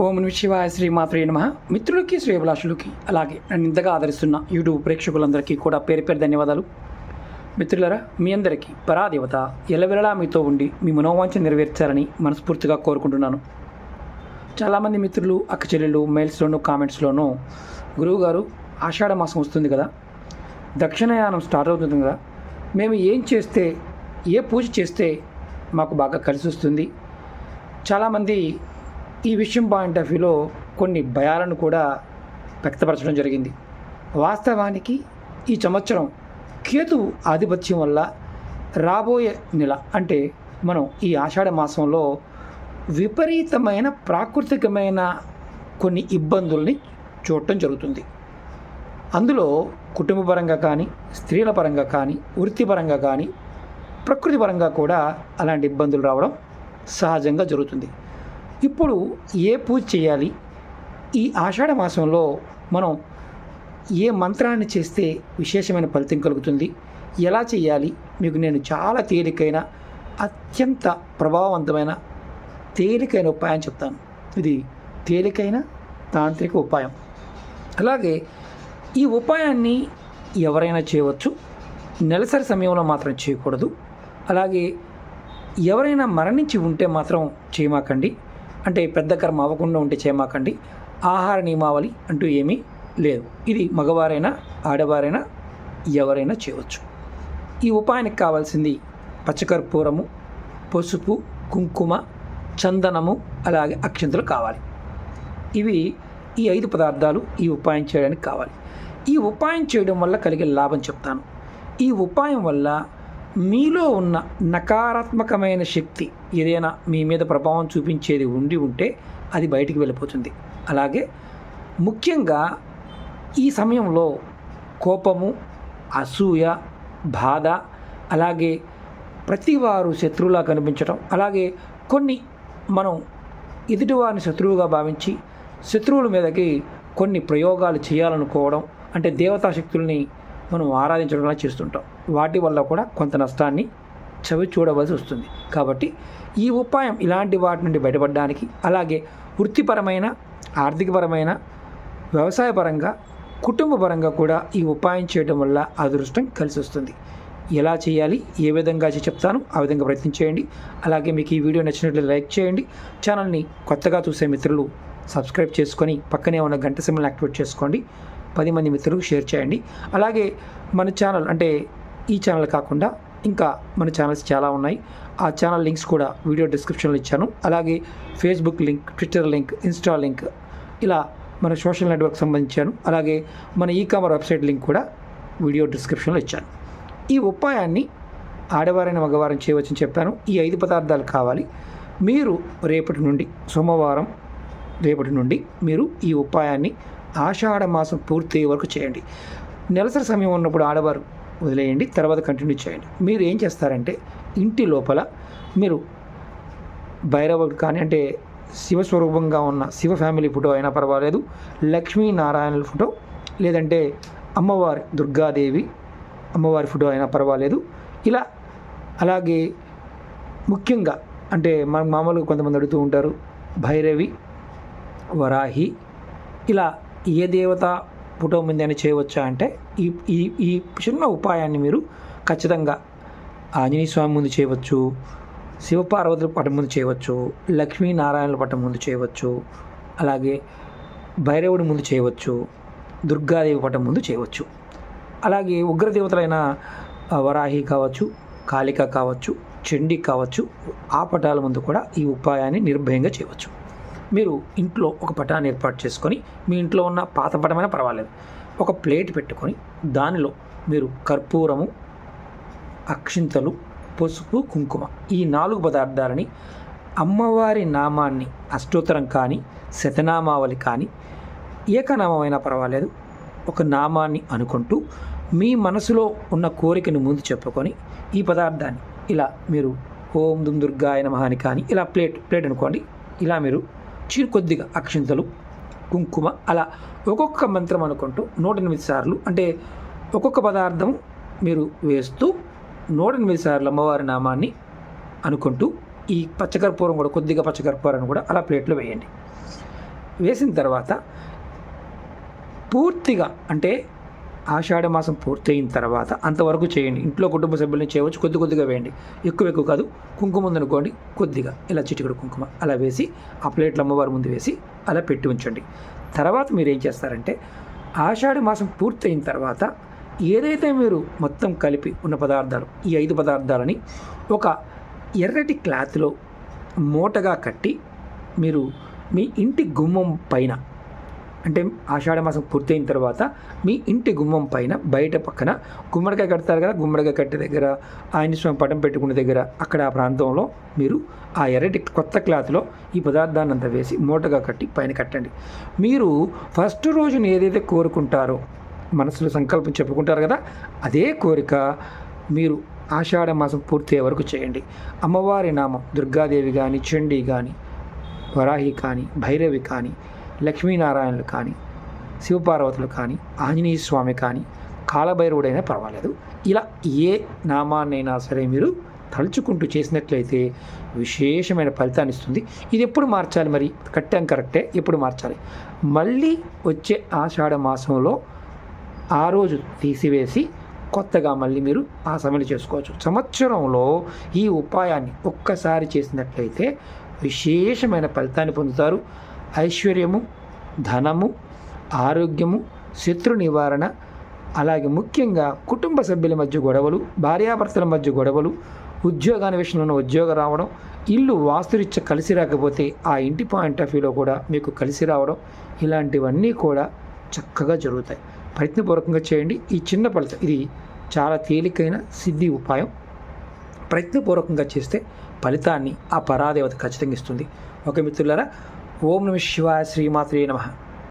ఓం నమః శివాయ శ్రీమాత్రే నమః. మిత్రులకి శ్రేయభిలాషులకి అలాగే నన్ను ఇంతగా ఆదరిస్తున్న యూట్యూబ్ ప్రేక్షకులందరికీ కూడా పేరు పేరు ధన్యవాదాలు. మిత్రులరా, మీ అందరికీ పరాదేవత ఎల్లవెల్లలా మీతో ఉండి మీ మనోవాంఛ నెరవేర్చాలని మనస్ఫూర్తిగా కోరుకుంటున్నాను. చాలామంది మిత్రులు అక్క చెల్లెళ్ళు మెయిల్స్లోనూ కామెంట్స్లోనూ గురువుగారు ఆషాఢ మాసం వస్తుంది కదా, దక్షిణాయనం స్టార్ట్ అవుతుంది కదా, మేము ఏం చేస్తే ఏ పూజ చేస్తే మాకు బాగా కలిసి వస్తుంది. చాలామంది ఈ విషయం పాయింట్ ఆఫ్ వ్యూలో కొన్ని భయాలను కూడా వ్యక్తపరచడం జరిగింది. వాస్తవానికి ఈ సంవత్సరం కేతువు ఆధిపత్యం వల్ల రాబోయే నెల అంటే మనం ఈ ఆషాఢ మాసంలో విపరీతమైన ప్రాకృతికమైన కొన్ని ఇబ్బందుల్ని చూడటం జరుగుతుంది. అందులో కుటుంబ పరంగా కానీ, స్త్రీల పరంగా కానీ, వృత్తిపరంగా కానీ, ప్రకృతి పరంగా కూడా అలాంటి ఇబ్బందులు రావడం సహజంగా జరుగుతుంది. ఇప్పుడు ఏ పూజ చేయాలి, ఈ ఆషాఢ మాసంలో మనం ఏ మంత్రాన్ని చేస్తే విశేషమైన ఫలితం కలుగుతుంది, ఎలా చేయాలి, మీకు నేను చాలా తేలికైన అత్యంత ప్రభావవంతమైన తేలికైన ఉపాయం చెప్తాను. ఇది తేలికైన తాంత్రిక ఉపాయం. అలాగే ఈ ఉపాయాన్ని ఎవరైనా చేయవచ్చు, నెలసరి సమయంలో మాత్రం చేయకూడదు. అలాగే ఎవరైనా మరణించి ఉంటే మాత్రం చేయమాకండి, అంటే పెద్ద కర్మ అవ్వకుండా ఉంటే చేయమాకండి. ఆహార నియమావళి అంటూ ఏమీ లేదు. ఇది మగవారైనా ఆడవారైనా ఎవరైనా చేయవచ్చు. ఈ ఉపాయానికి కావాల్సింది పచ్చకర్పూరము, పసుపు, కుంకుమ, చందనము, అలాగే అక్షంతలు కావాలి. ఇవి ఈ 5 పదార్థాలు ఈ ఉపాయం చేయడానికి కావాలి. ఈ ఉపాయం చేయడం వల్ల కలిగే లాభం చెప్తాను. ఈ ఉపాయం వల్ల మీలో ఉన్న నకారాత్మకమైన శక్తి ఏదైనా మీ మీద ప్రభావం చూపించేది ఉంటే అది బయటికి వెళ్ళిపోతుంది. అలాగే ముఖ్యంగా ఈ సమయంలో కోపము, అసూయ, బాధ, అలాగే ప్రతివారు శత్రువులా కనిపించడం, అలాగే కొన్ని మనం ఎదుటివారిని శత్రువుగా భావించి శత్రువుల మీదకి కొన్ని ప్రయోగాలు చేయాలనుకోవడం, అంటే దేవతా శక్తుల్ని మనం ఆరాధించడం చేస్తుంటాం. వాటి వల్ల కూడా కొంత నష్టాన్ని చవి చూడవలసి వస్తుంది. కాబట్టి ఈ ఉపాయం ఇలాంటి వాటి నుండి బయటపడడానికి, అలాగే వృత్తిపరమైన, ఆర్థికపరమైన, వ్యవసాయపరంగా, కుటుంబపరంగా కూడా ఈ ఉపాయం చేయడం వల్ల అదృష్టం కలిసి వస్తుంది. ఎలా చేయాలి, ఏ విధంగా చెప్తాను, ఆ విధంగా ప్రయత్నం చేయండి. అలాగే మీకు ఈ వీడియో నచ్చినట్లయితే లైక్ చేయండి. ఛానల్ని కొత్తగా చూసే మిత్రులు సబ్స్క్రైబ్ చేసుకొని పక్కనే ఉన్న గంట సింబల్ని యాక్టివేట్ చేసుకోండి. 10 మంది మిత్రులకు షేర్ చేయండి. అలాగే మన ఛానల్ అంటే ఈ ఛానల్ కాకుండా ఇంకా మన ఛానల్స్ చాలా ఉన్నాయి. ఆ ఛానల్ లింక్స్ కూడా వీడియో డిస్క్రిప్షన్లో ఇచ్చాను. అలాగే Facebook link, Twitter link, Insta link, ఇలా మన సోషల్ నెట్వర్క్ సంబంధించాను. అలాగే మన ఈ-కామర్స్ వెబ్సైట్ లింక్ కూడా వీడియో డిస్క్రిప్షన్లో ఇచ్చాను. ఈ ఉపాయాన్ని ఆడవారైన మగవారం చేయవచ్చని చెప్పాను. ఈ 5 పదార్థాలు కావాలి. మీరు రేపటి నుండి సోమవారం రేపటి నుండి మీరు ఈ ఉపాయాన్ని ఆషాఢ మాసం పూర్తయ్యే వరకు చేయండి. నెలసరి సమయం ఉన్నప్పుడు ఆడవారు వదిలేయండి, తర్వాత కంటిన్యూ చేయండి. మీరు ఏం చేస్తారంటే ఇంటి లోపల మీరు భైరవుడు కానీ, అంటే శివస్వరూపంగా ఉన్న శివ ఫ్యామిలీ ఫోటో అయినా పర్వాలేదు, లక్ష్మీనారాయణుల ఫోటో, లేదంటే అమ్మవారి దుర్గాదేవి అమ్మవారి ఫోటో అయినా పర్వాలేదు. ఇలా అలాగే ముఖ్యంగా అంటే మన మామూలుగా కొంతమంది అడుగుతూ ఉంటారు, భైరవి, వరాహి, ఇలా ఏ దేవత ఫోటో ముందైనా చేయవచ్చా అంటే ఈ ఈ ఈ చిన్న ఉపాయాన్ని మీరు ఖచ్చితంగా ఆంజనేయ స్వామి ముందు చేయవచ్చు, శివపార్వతుల పటం ముందు చేయవచ్చు, లక్ష్మీనారాయణుల పటం ముందు చేయవచ్చు, అలాగే భైరవుడి ముందు చేయవచ్చు, దుర్గాదేవి పటం ముందు చేయవచ్చు. అలాగే ఉగ్రదేవతలైన వరాహి కావచ్చు, కాళిక కావచ్చు, చండి కావచ్చు, ఆ పటాల ముందు కూడా ఈ ఉపాయాన్ని నిర్భయంగా చేయవచ్చు. మీరు ఇంట్లో ఒక పటాన్ని ఏర్పాటు చేసుకొని, మీ ఇంట్లో ఉన్న పాత పటమైనా పర్వాలేదు, ఒక ప్లేట్ పెట్టుకొని దానిలో మీరు కర్పూరము, అక్షింతలు, పసుపు, కుంకుమ, ఈ 4 పదార్థాలని అమ్మవారి నామాన్ని అష్టోత్తరం కానీ, శతనామావళి కానీ, ఏకనామైనా పర్వాలేదు, ఒక నామాన్ని అనుకుంటూ మీ మనసులో ఉన్న కోరికను ముందు చెప్పుకొని ఈ పదార్థాన్ని ఇలా మీరు ఓం దుమ్ దుర్గాయ నమః అని కానీ ఇలా ప్లేట్ అనుకోండి, ఇలా మీరు కొద్దిగా అక్షింతలు, కుంకుమ, అలా ఒక్కొక్క మంత్రం అనుకుంటూ 108 సార్లు, అంటే ఒక్కొక్క పదార్థం మీరు వేస్తూ 108 సార్లు అమ్మవారి నామాన్ని అనుకుంటూ ఈ పచ్చకర్పూరం కూడా కొద్దిగా పచ్చకర్పూరాన్ని కూడా అలా ప్లేట్లో వేయండి. వేసిన తర్వాత పూర్తిగా అంటే ఆషాఢ మాసం పూర్తయిన తర్వాత అంతవరకు చేయండి. ఇంట్లో కుటుంబ సభ్యులని చేయవచ్చు, కొద్దిగా వేయండి, ఎక్కువ కాదు. కుంకుమ ఉందనుకోండి, కొద్దిగా ఇలా చిటికెడు కుంకుమ అలా వేసి ఆ ప్లేట్లు అమ్మవారి ముందు వేసి అలా పెట్టి ఉంచండి. తర్వాత మీరు ఏం చేస్తారంటే ఆషాఢ మాసం పూర్తయిన తర్వాత ఏదైతే మీరు మొత్తం కలిపి ఉన్న పదార్థాలు, ఈ 5 పదార్థాలని ఒక ఎర్రటి క్లాత్లో మూటగా కట్టి మీరు మీ ఇంటి గుమ్మం పైన, అంటే ఆషాఢ మాసం పూర్తయిన తర్వాత మీ ఇంటి గుమ్మం పైన బయట పక్కన గుమ్మడికాయ కడతారు కదా, గుమ్మడికాయ కట్టే దగ్గర ఆంజనేయ స్వామి పటం పెట్టుకునే దగ్గర అక్కడ ఆ ప్రాంతంలో మీరు ఆ ఎర్రటి కొత్త క్లాత్లో ఈ పదార్థాన్ని అంతా వేసి మూటగా కట్టి పైన కట్టండి. మీరు ఫస్ట్ రోజున ఏదైతే కోరుకుంటారో, మనసులో సంకల్పం చెప్పుకుంటారు కదా, అదే కోరిక మీరు ఆషాఢ మాసం పూర్తయ్యే వరకు చేయండి. అమ్మవారి నామం దుర్గాదేవి కానీ, చండీ కానీ, వరాహి కానీ, భైరవి కానీ, లక్ష్మీనారాయణులు కానీ, శివపార్వతులు కానీ, ఆంజనేయ స్వామి కానీ, కాలభైరవుడైనా పర్వాలేదు. ఇలా ఏ నామాన్నైనా సరే మీరు తలుచుకుంటూ చేసినట్లయితే విశేషమైన ఫలితాన్ని ఇస్తుంది. ఇది ఎప్పుడు మార్చాలి? మరి కట్టాం కరెక్టే, ఎప్పుడు మార్చాలి? మళ్ళీ వచ్చే ఆషాఢ మాసంలో ఆ రోజు తీసివేసి కొత్తగా మళ్ళీ మీరు ఆ సమయంలో చేసుకోవచ్చు. సంవత్సరంలో ఈ ఉపాయాన్ని ఒక్కసారి చేసినట్లయితే విశేషమైన ఫలితాన్ని పొందుతారు. ఐశ్వర్యము, ధనము, ఆరోగ్యము, శత్రు నివారణ, అలాగే ముఖ్యంగా కుటుంబ సభ్యుల మధ్య గొడవలు, భార్యాభర్తల మధ్య గొడవలు, ఉద్యోగాన్ని విషయంలో ఉద్యోగం రావడం, ఇల్లు వాస్తురీత్యా కలిసి రాకపోతే ఆ ఇంటి పాయింట్ ఆఫ్ వ్యూలో కూడా మీకు కలిసి రావడం, ఇలాంటివన్నీ కూడా చక్కగా జరుగుతాయి. ప్రయత్నపూర్వకంగా చేయండి. ఈ చిన్న ఫలితం, ఇది చాలా తేలికైన సిద్ధి ఉపాయం. ప్రయత్నపూర్వకంగా చేస్తే ఫలితాన్ని ఆ పరాదేవత ఖచ్చితంగా ఇస్తుంది. ఓకే మిత్రులారా, ఓం నమః శివాయ, శ్రీమాత్రే నమః.